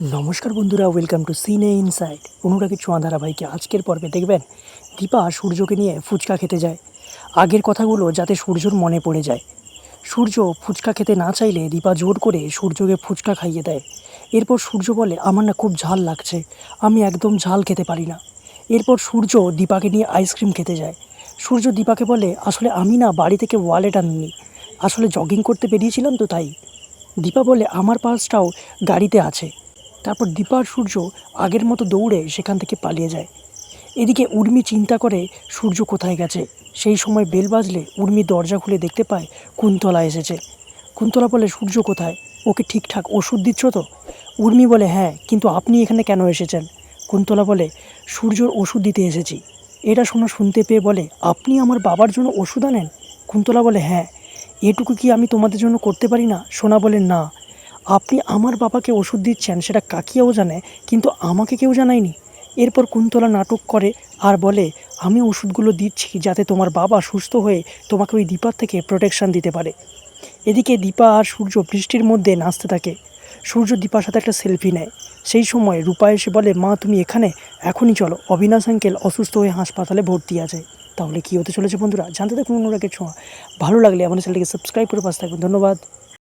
নমস্কার বন্ধুরা, welcome to সিনে ইনসাইড। অনুরাগের ছোঁয়া ধারাবাহিকে আজকের পর্বে দেখবেন দীপা সূর্যকে নিয়ে ফুচকা খেতে যায়। আগের কথাগুলো যাতে সূর্যর মনে পড়ে যায়। সূর্য ফুচকা খেতে না চাইলে দীপা জোর করে সূর্যকে ফুচকা খাইয়ে দেয়। এরপর সূর্য বলে, আমার না খুব ঝাল লাগছে, আমি একদম ঝাল খেতে পারি না। এরপর সূর্য দীপাকে নিয়ে আইসক্রিম খেতে যায়। সূর্য দীপাকে বলে, আসলে আমি না বাড়ি থেকে ওয়ালেট আনিনি, আসলে জগিং করতে বেরিয়েছিলাম তো তাই। দীপা বলে, আমার পার্সটাও গাড়িতে আছে। তারপর দীপা আর সূর্য আগের মতো দৌড়ে সেখান থেকে পালিয়ে যায়। এদিকে উর্মি চিন্তা করে সূর্য কোথায় গেছে। সেই সময় বেল বাজলে উর্মি দরজা খুলে দেখতে পায় কুন্তলা এসেছে। কুন্তলা বলে, সূর্য কোথায়, ওকে ঠিকঠাক ওষুধ দিচ্ছ তো? উর্মি বলে, হ্যাঁ, কিন্তু আপনি এখানে কেন এসেছেন? কুন্তলা বলে, সূর্যর ওষুধ দিতে এসেছি। এটা শুনতে পেয়ে বলে, আপনি আমার বাবার জন্য ওষুধ আনেন? কুন্তলা বলে, হ্যাঁ, এটুকু কি আমি তোমাদের জন্য করতে পারি না? সোনা বলে, না, আপনি আমার বাবাকে ওষুধ দিচ্ছেন সেটা কাকিয়াও জানে, কিন্তু আমাকে কেউ জানায়নি। এরপর কুন্তলা নাটক করে আর বলে, আমি ওষুধগুলো দিচ্ছি যাতে তোমার বাবা সুস্থ হয়ে তোমাকে ওই দীপার থেকে প্রোটেকশান দিতে পারে। এদিকে দীপা আর সূর্য বৃষ্টির মধ্যে নাচতে থাকে। সূর্য দীপার সাথে একটা সেলফি নেয়। সেই সময় রূপা এসে বলে, মা তুমি এখানে, এখনই চলো, অবিনাশ আঙ্কেল অসুস্থ হয়ে হাসপাতালে ভর্তি আছে। তাহলে কী হতে চলেছে বন্ধুরা, জানতে থাকুন অনুরাগের ছোঁয়া। ভালো লাগলে আমাদের চ্যানেলটিকে সাবস্ক্রাইব করে পাশে থাকবেন। ধন্যবাদ।